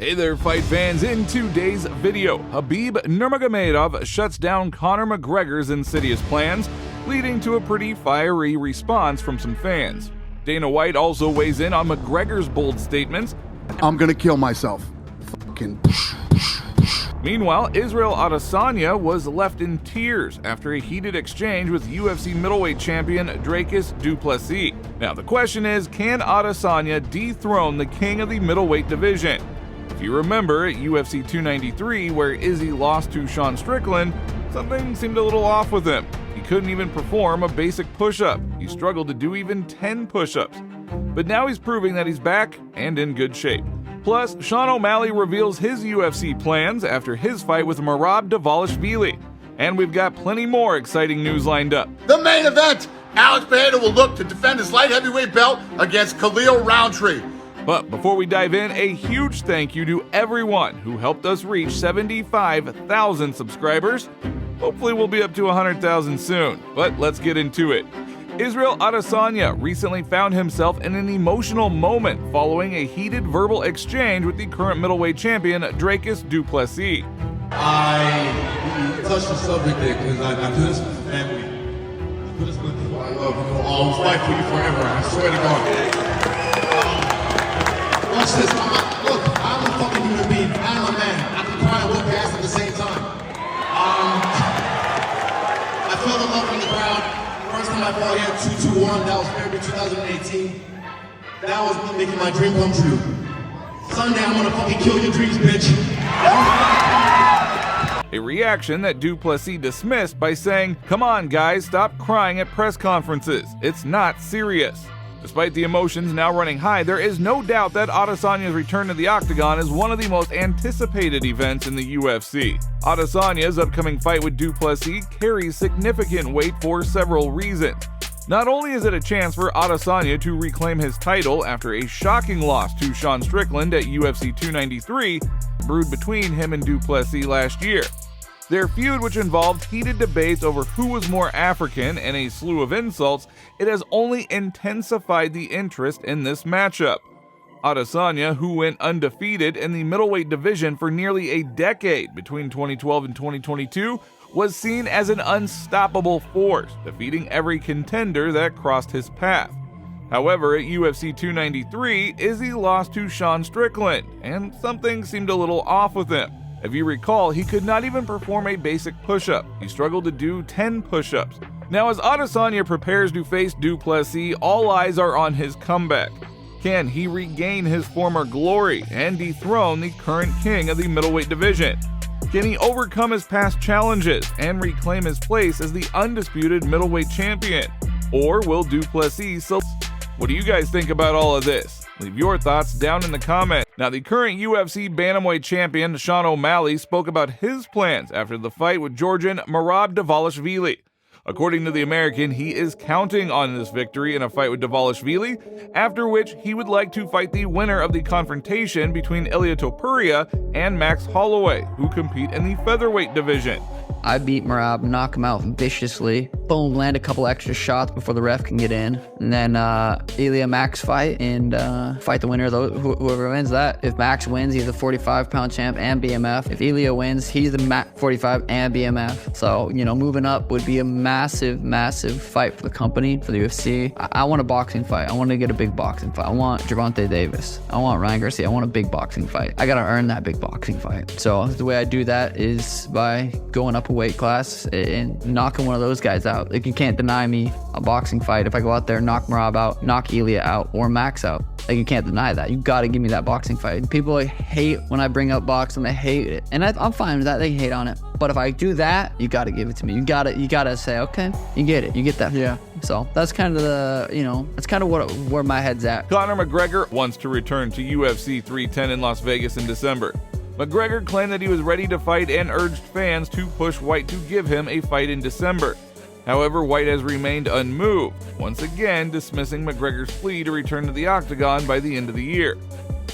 Hey there, fight fans. In today's video, Khabib Nurmagomedov shuts down Conor McGregor's insidious plans, leading to a pretty fiery response from some fans. Dana White also weighs in on McGregor's bold statements. I'm gonna kill myself. Fucking. Meanwhile, Israel Adesanya was left in tears after a heated exchange with UFC middleweight champion Dricus du Plessis. Now the question is, can Adesanya dethrone the king of the middleweight division? If you remember at UFC 293, where Izzy lost to Sean Strickland, something seemed a little off with him. He couldn't even perform a basic push-up. He struggled to do even 10 push-ups. But now he's proving that he's back and in good shape. Plus, Sean O'Malley reveals his UFC plans after his fight with Merab Dvalishvili. And we've got plenty more exciting news lined up. The main event, Alex Pereira will look to defend his light heavyweight belt against Khalil Roundtree. But before we dive in, a huge thank you to everyone who helped us reach 75,000 subscribers. Hopefully we'll be up to 100,000 soon, but let's get into it. Israel Adesanya recently found himself in an emotional moment following a heated verbal exchange with the current middleweight champion Dricus du Plessis. I touched the subject there because I do this with family. I do this with people I love. I'll always fight for you forever. I swear to God. Watch this. I'm a fucking human being. I'm a man. I can cry and whip ass at the same time. I felt the love from the crowd. First time I fought here, 2-2-1. That was February 2018. That was me making my dream come true. Sunday, I'm gonna fucking kill your dreams, bitch. A reaction that du Plessis dismissed by saying, "Come on guys, stop crying at press conferences. It's not serious." Despite the emotions now running high, there is no doubt that Adesanya's return to the octagon is one of the most anticipated events in the UFC. Adesanya's upcoming fight with du Plessis carries significant weight for several reasons. Not only is it a chance for Adesanya to reclaim his title after a shocking loss to Sean Strickland at UFC 293, brewed between him and du Plessis last year. Their feud, which involved heated debates over who was more African and a slew of insults, it has only intensified the interest in this matchup. Adesanya, who went undefeated in the middleweight division for nearly a decade between 2012 and 2022, was seen as an unstoppable force, defeating every contender that crossed his path. However, at UFC 293, Izzy lost to Sean Strickland, and something seemed a little off with him. If you recall, he could not even perform a basic push-up. He struggled to do 10 push-ups. Now, as Adesanya prepares to face du Plessis, all eyes are on his comeback. Can he regain his former glory and dethrone the current king of the middleweight division? Can he overcome his past challenges and reclaim his place as the undisputed middleweight champion? Or will du Plessis What do you guys think about all of this? Leave your thoughts down in the comments. Now, the current UFC bantamweight champion Sean O'Malley spoke about his plans after the fight with Georgian Merab Dvalishvili. According to The American, he is counting on this victory in a fight with Dvalishvili, after which he would like to fight the winner of the confrontation between Pereira and Max Holloway, who compete in the featherweight division. I beat Merab, knock him out viciously. Boom, land a couple extra shots before the ref can get in. And then Ilya Max fight and fight the winner of those, whoever wins that. If Max wins, he's the 45-pound champ and BMF. If Ilya wins, he's the 45 and BMF. So, moving up would be a massive, massive fight for the company, for the UFC. I want a boxing fight. I want to get a big boxing fight. I want Gervonta Davis. I want Ryan Garcia. I want a big boxing fight. I got to earn that big boxing fight. So the way I do that is by going up a weight class and knocking one of those guys out. Like, you can't deny me a boxing fight if I go out there, knock Merab out, knock Ilya out, or Max out. Like, you can't deny that. You got to give me that boxing fight. People hate when I bring up boxing. They hate it, and I'm fine with that. They hate on it. But if I do that, you got to give it to me. You got to say, okay, you get it. You get that. Yeah. So that's kind of that's kind of where my head's at. Conor McGregor wants to return to UFC 310 in Las Vegas in December. McGregor claimed that he was ready to fight and urged fans to push White to give him a fight in December. However, White has remained unmoved, once again dismissing McGregor's plea to return to the octagon by the end of the year.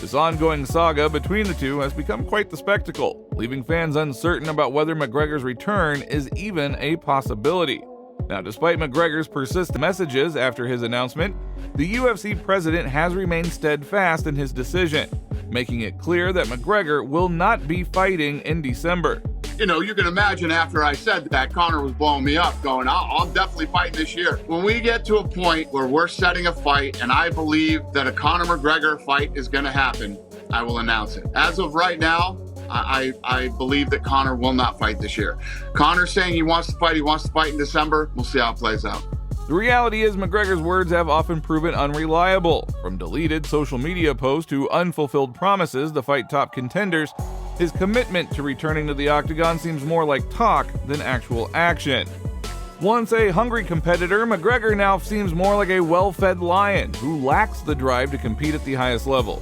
This ongoing saga between the two has become quite the spectacle, leaving fans uncertain about whether McGregor's return is even a possibility. Now, despite McGregor's persistent messages after his announcement, the UFC president has remained steadfast in his decision. making it clear that McGregor will not be fighting in December. You know, you can imagine after I said that, Conor was blowing me up, going, I'm definitely fighting this year. When we get to a point where we're setting a fight, and I believe that a Conor McGregor fight is going to happen, I will announce it. As of right now, I believe that Conor will not fight this year. Conor's saying he wants to fight in December. We'll see how it plays out. The reality is McGregor's words have often proven unreliable. From deleted social media posts to unfulfilled promises to fight top contenders, his commitment to returning to the octagon seems more like talk than actual action. Once a hungry competitor, McGregor now seems more like a well-fed lion who lacks the drive to compete at the highest level.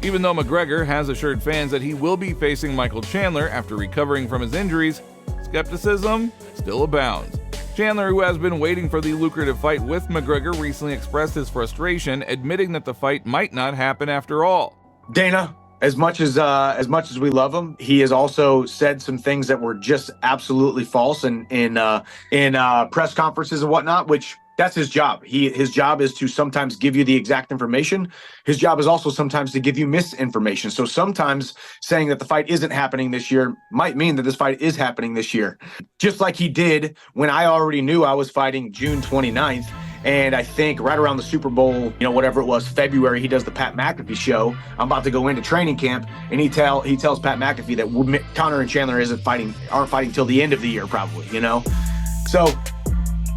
Even though McGregor has assured fans that he will be facing Michael Chandler after recovering from his injuries, skepticism still abounds. Chandler, who has been waiting for the lucrative fight with McGregor, recently expressed his frustration, admitting that the fight might not happen after all. Dana, as much as we love him, he has also said some things that were just absolutely false in press conferences and whatnot, which that's his job. His job is to sometimes give you the exact information. His job is also sometimes to give you misinformation. So sometimes saying that the fight isn't happening this year might mean that this fight is happening this year. Just like he did when I already knew I was fighting June 29th. And I think right around the Super Bowl, whatever it was, February, he does the Pat McAfee show. I'm about to go into training camp, and he tells Pat McAfee that Conor and Chandler aren't fighting till the end of the year, probably. So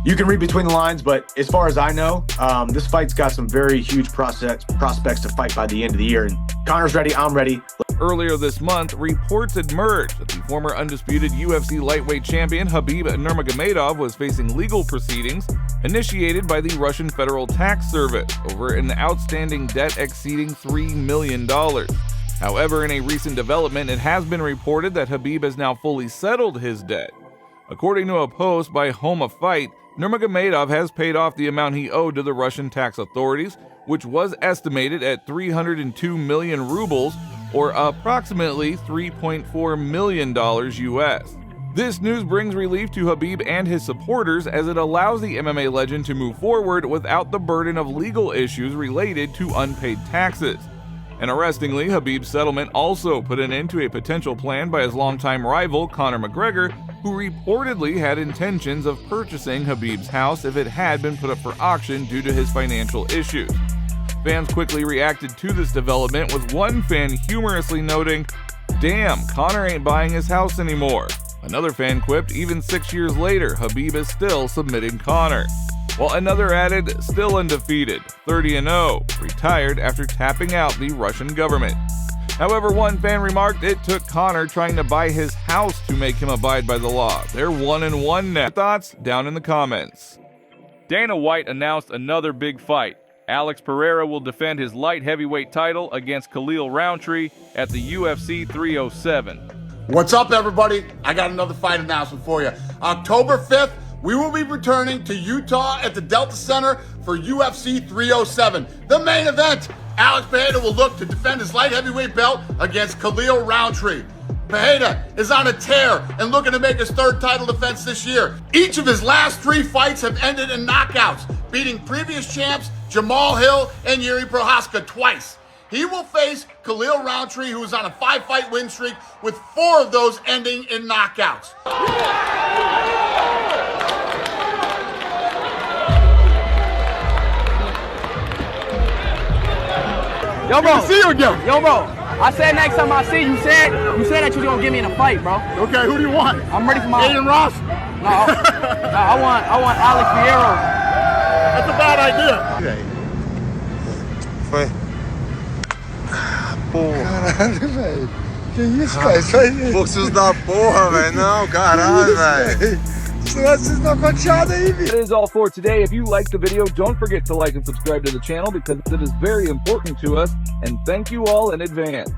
you can read between the lines, but as far as I know, this fight's got some very huge prospects to fight by the end of the year. And Conor's ready, I'm ready. Earlier this month, reports emerged that the former undisputed UFC lightweight champion Khabib Nurmagomedov was facing legal proceedings initiated by the Russian Federal Tax Service over an outstanding debt exceeding $3 million. However, in a recent development, it has been reported that Khabib has now fully settled his debt. According to a post by Home of Fight, Nurmagomedov has paid off the amount he owed to the Russian tax authorities, which was estimated at 302 million rubles, or approximately $3.4 million US. This news brings relief to Khabib and his supporters as it allows the MMA legend to move forward without the burden of legal issues related to unpaid taxes. Interestingly, Khabib's settlement also put an end to a potential plan by his longtime rival Conor McGregor, who reportedly had intentions of purchasing Khabib's house if it had been put up for auction due to his financial issues. Fans quickly reacted to this development, with one fan humorously noting, "Damn, Conor ain't buying his house anymore." Another fan quipped, "Even 6 years later, Khabib is still submitting Conor." While another added, "Still undefeated, 30-0, retired after tapping out the Russian government." However, one fan remarked it took Conor trying to buy his house to make him abide by the law. They're 1-1 now. Thoughts? Down in the comments. Dana White announced another big fight. Alex Pereira will defend his light heavyweight title against Khalil Roundtree at the UFC 307. What's up, everybody? I got another fight announcement for you. October 5th, we will be returning to Utah at the Delta Center for UFC 307. The main event, Alex Pereira will look to defend his light heavyweight belt against Khalil Roundtree. Pereira is on a tear and looking to make his third title defense this year. Each of his last 3 fights have ended in knockouts, beating previous champs Jamal Hill and Yuri Prohaska twice. He will face Khalil Roundtree, who is on a 5-fight win streak, with 4 of those ending in knockouts. Yo, bro. See you again. Yo, bro. I said next time I see you, said that you gonna get me in a fight, bro. Okay, who do you want? I'm ready for my. Aiden Ross? No, I want Alex Pereira. That's a bad idea. Foi. Porra. Caralho, velho. Que isso, cara? Isso aí. Forças da porra, velho. Não, caralho, velho. That is all for today. If you liked the video, don't forget to like and subscribe to the channel because it is very important to us. And thank you all in advance.